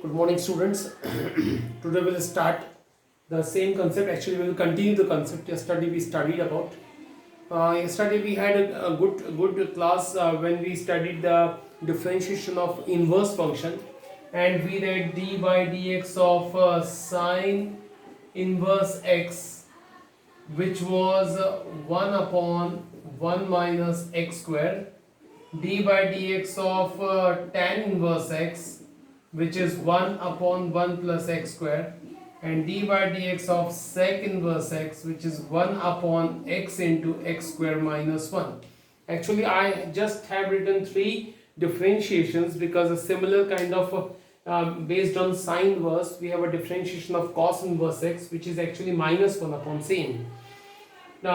Good morning, students. Today we'll start the same concept. Actually, we will continue the concept yesterday we studied about. Yesterday we had a good class when we studied the differentiation of inverse function, and we read d by dx of sine inverse x, which was 1 upon 1 minus x square, d by dx of tan inverse x, which is 1 upon 1 plus x square, and d by dx of sec inverse x, which is 1 upon x into x square minus 1. Actually, I just have written three differentiations because a similar kind of based on sine inverse, we have a differentiation of cos inverse x, which is actually minus 1 upon same. D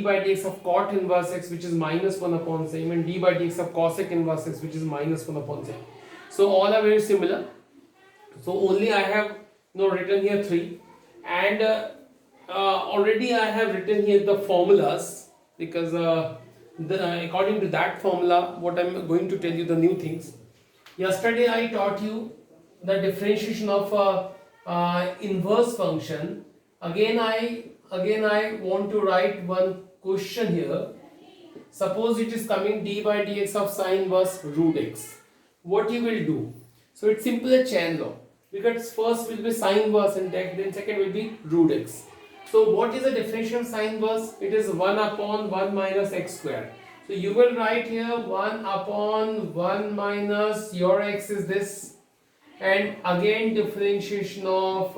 by dx of cot inverse x, which is minus 1 upon same, and d by dx of cosec inverse x, which is minus 1 upon same. So all are very similar. So only I have written here three, and already I have written here the formulas because according to that formula, what I am going to tell you the new things. Yesterday I taught you the differentiation of inverse function. Again I want to write one question here. Suppose it is coming d by dx of sine inverse root x. What you will do? So it's simple a chain law, because first will be sine inverse and then second will be root x. So what is the differentiation of sine inverse? It is 1 upon 1 minus x square. So you will write here 1 upon 1 minus your x is this, and again differentiation of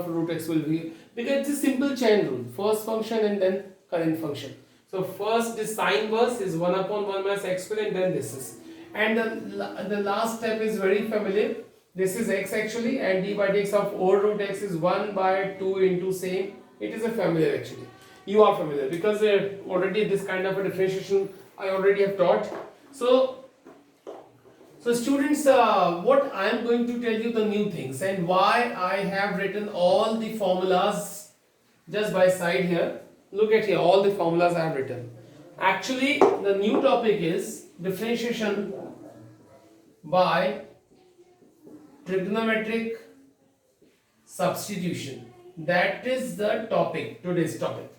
root x will be, because it's a simple chain rule, first function and then current function. So first this sine inverse is 1 upon 1 minus x square, and then this is, and the last step is very familiar. This is x actually, and d by dx of over root x is 1 by 2 into same. It is a familiar actually. You are familiar because already this kind of a differentiation I already have taught. So students, what I am going to tell you the new things and why I have written all the formulas just by side here. Look at here, all the formulas I have written. Actually, the new topic is differentiation by trigonometric substitution. That is the topic, today's topic.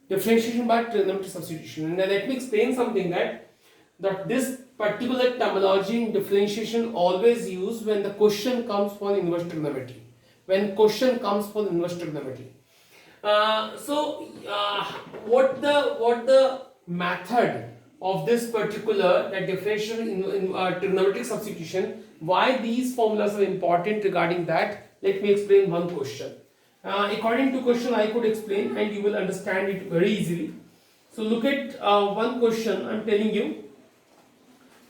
Differentiation by trigonometric substitution. And let me explain something that this particular terminology in differentiation always used when the question comes for inverse trigonometry. When question comes for inverse trigonometry. What the method of this particular differentiation in trigonometric substitution, why these formulas are important regarding that, let me explain one question. According to question I could explain and you will understand it very easily. So look at one question I am telling you.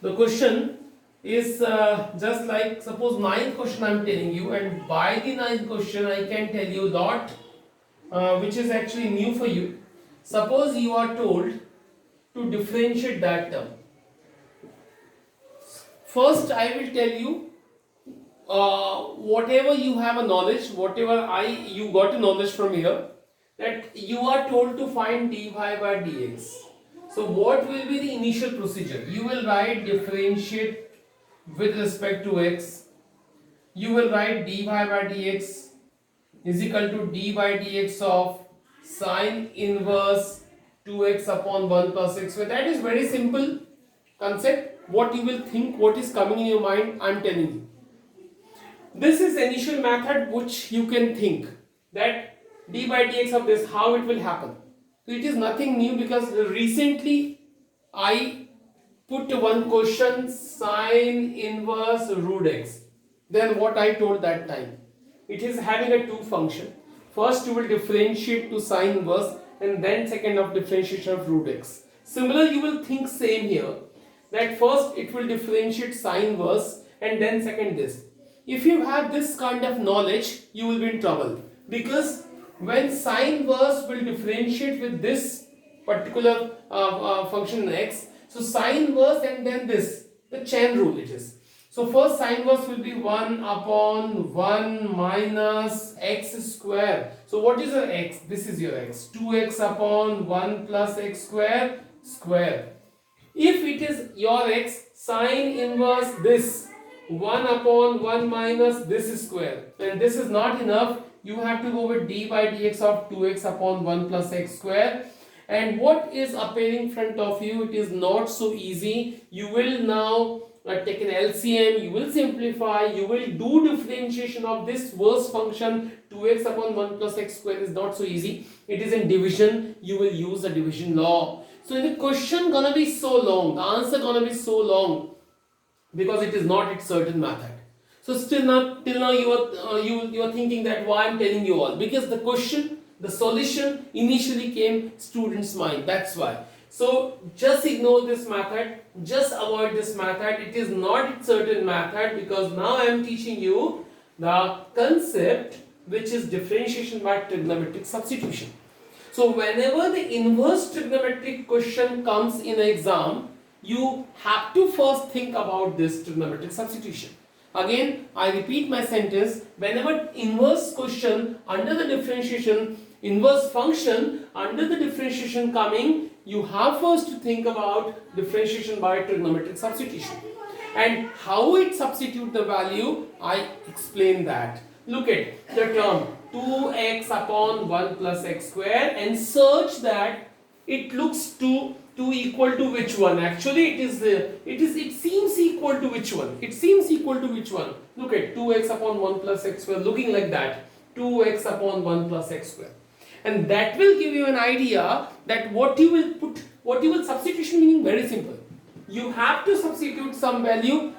The question is just like, suppose 9th question I am telling you, and by the 9th question I can tell you lot which is actually new for you. Suppose you are told to differentiate that term. First I will tell you whatever you have a knowledge, whatever you got a knowledge from here, that you are told to find dy by dx. So what will be the initial procedure? You will write differentiate with respect to x. You will write dy by dx is equal to d by dx of sine inverse 2x upon 1 plus x square. That is very simple concept. What you will think, what is coming in your mind, I am telling you. This is the initial method which you can think that d by dx of this, how it will happen. So it is nothing new because recently I put one question, sine inverse root x. Then what I told that time, it is having a two function. First you will differentiate to sine inverse, and then second of differentiation of root x. Similar you will think same here, that first it will differentiate sine inverse and then second this. If you have this kind of knowledge, you will be in trouble, because when sine inverse will differentiate with this particular function x, so sine inverse and then this, the chain rule it is. So first sine inverse will be 1 upon 1 minus x square. So what is your x? This is your x. 2x upon 1 plus x square square. If it is your x, sine inverse this, 1 upon 1 minus this square, and this is not enough. You have to go with d by dx of 2x upon 1 plus x square. And what is appearing in front of you, it is not so easy. You will now take an LCM, you will simplify, you will do differentiation of this first function. 2x upon 1 plus x square is not so easy. It is in division, you will use the division law. So the question gonna be so long, the answer gonna be so long, because it is not its certain method. So till now you are thinking that why I'm telling you all, because the question, the solution initially came students' mind. That's why. So just ignore this method, just avoid this method. It is not its certain method, because now I am teaching you the concept which is differentiation by trigonometric substitution. So whenever the inverse trigonometric question comes in an exam, you have to first think about this trigonometric substitution. Again, I repeat my sentence. Whenever inverse question under the differentiation, inverse function under the differentiation coming, you have first to think about differentiation by trigonometric substitution. And how it substitute the value, I explain that. Look at the term 2x upon 1 plus x square and search that it looks to equal to which one. Actually it seems equal to which one? It seems equal to which one? Look at 2x upon 1 plus x square looking like that. 2x upon 1 plus x square. And that will give you an idea that what you will substitution meaning very simple. You have to substitute some value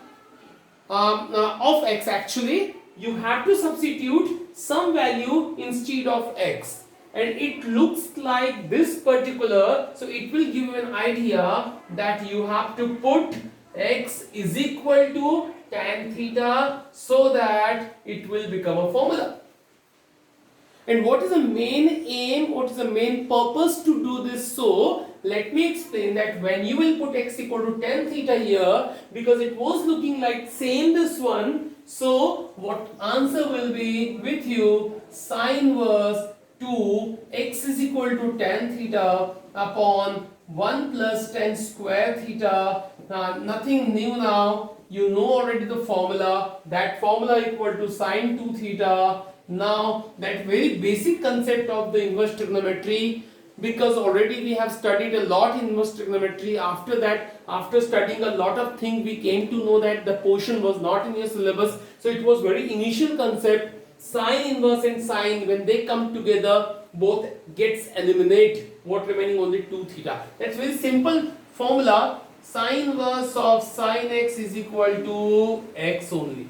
of x. Actually you have to substitute some value instead of x, and it looks like this particular, so it will give you an idea that you have to put x is equal to tan theta, so that it will become a formula. And what is the main aim, what is the main purpose to do this? So let me explain that when you will put x equal to tan theta here, because it was looking like same this one, so what answer will be with you? Sine inverse 2 x is equal to tan theta upon 1 plus tan square theta. Nothing new now, you know already the formula. That formula equal to sine 2 theta. Now that very basic concept of the inverse trigonometry, because already we have studied a lot in inverse trigonometry. After that, after studying a lot of things, we came to know that the portion was not in your syllabus. So it was very initial concept. Sine inverse and sine, when they come together, both gets eliminated. What remaining? Only 2 theta. That's very simple formula. Sine inverse of sine x is equal to x only.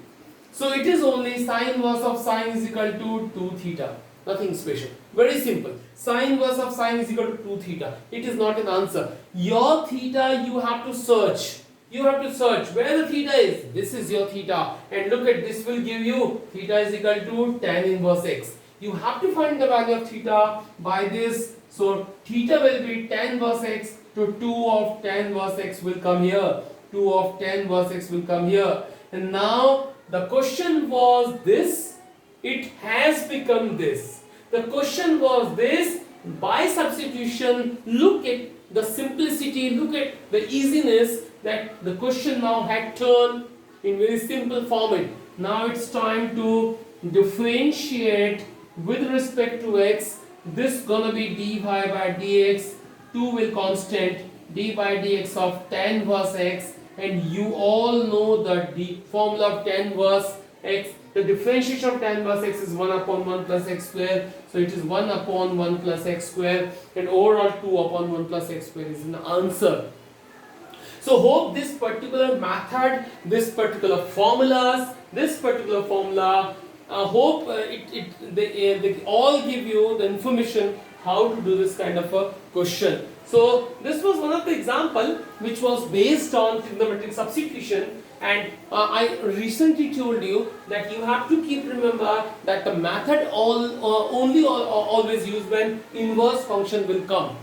So it is only sine inverse of sine is equal to 2 theta. Nothing special. Very simple. Sine inverse of sine is equal to 2 theta. It is not an answer. Your theta you have to search. You have to search where the theta is. This is your theta. And look at this will give you theta is equal to tan inverse x. You have to find the value of theta by this. So theta will be tan inverse x. So 2 of tan inverse x will come here. 2 of tan inverse x will come here. And now the question was this. It has become this. The question was this. By substitution, look at the simplicity, look at the easiness that the question now had turned in very simple format. Now it's time to differentiate with respect to x. This gonna be dy by dx. 2 will constant, d by dx of tan inverse x. And you all know the formula of tan inverse x. The differentiation of tan inverse x is 1 upon 1 plus x square. So it is 1 upon 1 plus x square, and overall 2 upon 1 plus x square is an answer. So hope this particular method, this particular formula, hope they all give you the information how to do this kind of a question. So this was one of the example which was based on trigonometric substitution. And I recently told you that you have to keep remember that the method always used when inverse function will come.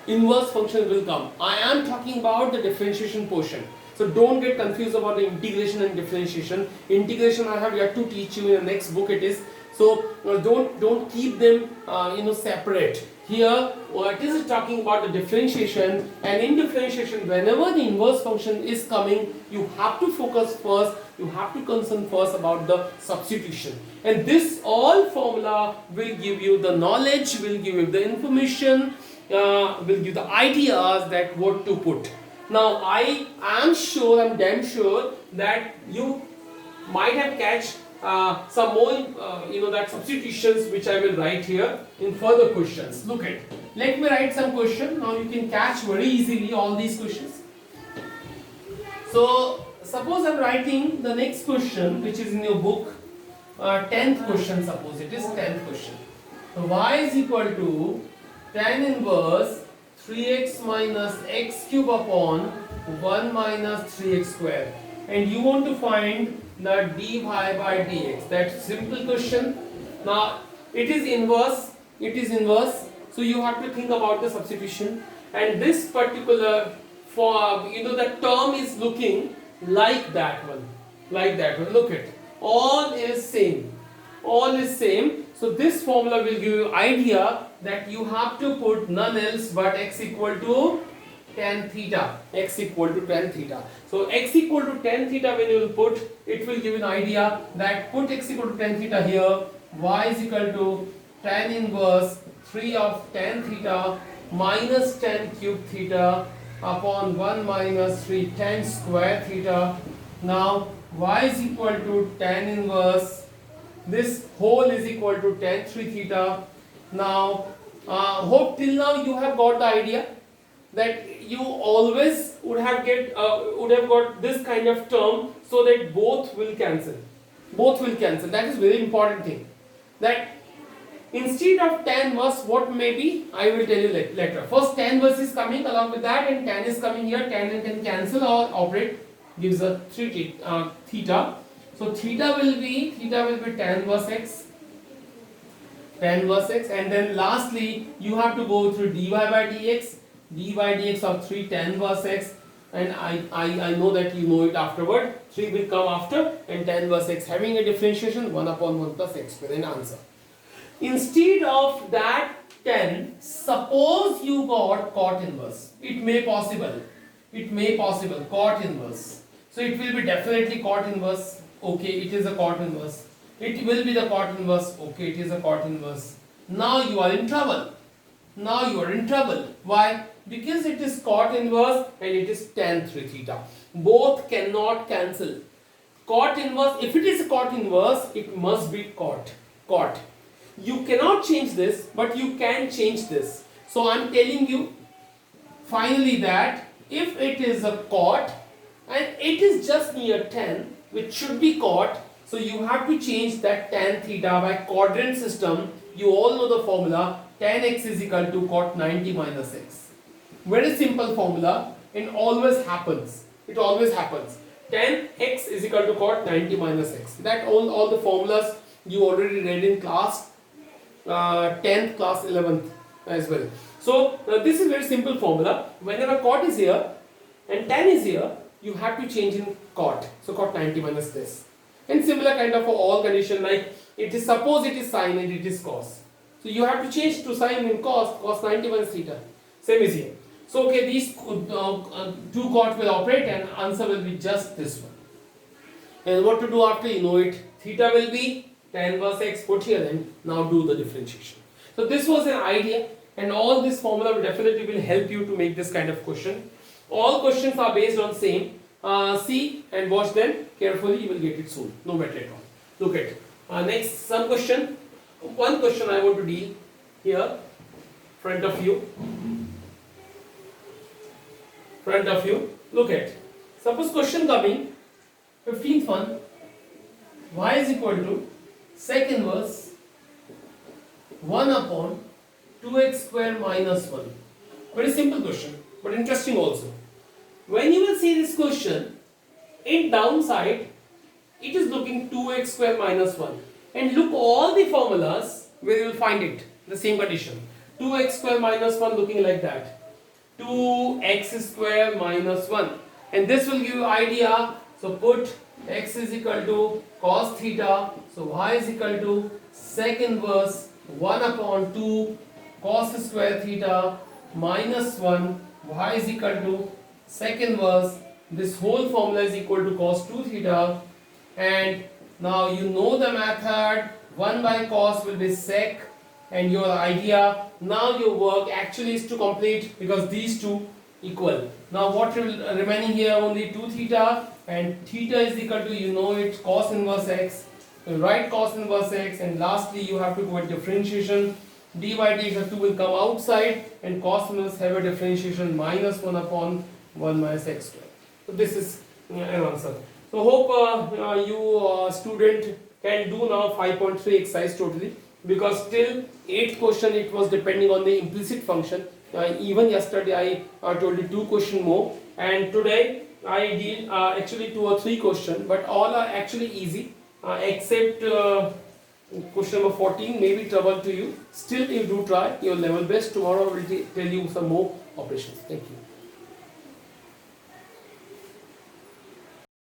Inverse function will come. I am talking about the differentiation portion. So don't get confused about the integration and differentiation. Integration I have yet to teach you in the next book it is. So don't keep them separate. here what is it talking about the differentiation, and in differentiation whenever the inverse function is coming, you have to focus first, you have to concern first about the substitution, and this all formula will give you the knowledge, will give you the information, will give the ideas that what to put. Now I am sure, I'm damn sure that you might have catch some more that substitutions which I will write here in further questions. Look at, let me write some question. Now you can catch very easily all these questions. So suppose I'm writing the next question which is in your book, 10th question, suppose it is 10th question. So y is equal to tan inverse 3x minus x cube upon 1 minus 3x square, and you want to find the dy by dx. That's simple question. Now it is inverse, so you have to think about the substitution, and this particular the term is looking like that one. Look at, all is same. So this formula will give you idea that you have to put none else but x equal to tan theta. So x equal to tan theta, when you will put, it will give an idea that put x equal to tan theta here, y is equal to tan inverse 3 of tan theta minus tan cube theta upon 1 minus 3 tan square theta. Now y is equal to tan inverse, this whole is equal to tan 3 theta. Now hope till now you have got the idea that you always would have got this kind of term, so that both will cancel. That is very important thing, that instead of tan verse, what may be, I will tell you later. First tan verse is coming along with that, and tan is coming here. Tan and tan cancel or operate, gives a 3 theta. So theta will be tan verse x, and then lastly you have to go through dy by dx of 3 tan verse x, and I know that you know it afterward. 3 will come after, and tan verse x having a differentiation 1 upon 1 plus x square, an answer. Instead of that 10, suppose you got cot inverse. It may possible cot inverse. So it will be definitely cot inverse. Okay, it is a cot inverse. It will be the cot inverse. Okay, it is a cot inverse. Now you are in trouble. Why? Because it is cot inverse and it is tan 3 theta. Both cannot cancel. Cot inverse, if it is a cot inverse, it must be cot. You cannot change this, but you can change this. So I am telling you finally that if it is a cot and it is just near tan, which should be cot, so you have to change that tan theta by quadrant system. You all know the formula, tan x is equal to cot 90 minus x. Very simple formula, and always happens. Tan x is equal to cot 90 minus x. That all the formulas you already read in class 10th, class 11th as well. So this is very simple formula. Whenever cot is here and tan is here, you have to change in cot. So cot 90 minus this. And similar kind of for all condition, like it is, suppose it is sine and it is cos. So you have to change to sine in cos 90 minus theta. Same is here. So okay, these two cot will operate, and answer will be just this one. And what to do after, you know it. Theta will be tan verse x, put here, and now do the differentiation. So this was an idea, and all this formula will definitely will help you to make this kind of question. All questions are based on same. See and watch them carefully, you will get it soon, no matter at all. Look at next some question. One question I want to deal here, front of you. Look at, suppose question coming 15th one, y is equal to sec inverse 1 upon 2x square minus 1. Very simple question, but interesting also. When you will see this question, in downside it is looking 2x square minus 1, and look all the formulas where you will find it, the same condition. 2x square minus 1 looking like that, 2x square minus 1, and this will give you idea. So put x is equal to cos theta, so y is equal to sec inverse 1 upon 2 cos square theta minus 1 y is equal to sec inverse. This whole formula is equal to cos 2 theta, and now you know the method. 1 by cos will be sec, and your idea now your work actually is to complete because these two equal. Now what will remaining here? Only 2 theta, and theta is equal to, you know it, cos inverse x. You write cos inverse x, and lastly you have to go with differentiation. dy dx 2 will come outside, and cos inverse have a differentiation minus 1 upon 1 minus x square. So this is an answer. So hope you student can do now 5.3 exercise totally, because till 8th question it was depending on the implicit function. Even yesterday I told you 2 question more, and today I did actually 2 or 3 question, but all are actually easy except question number 14 may be trouble to you. Still you do try your level best. Tomorrow I will tell you some more operations. Thank you.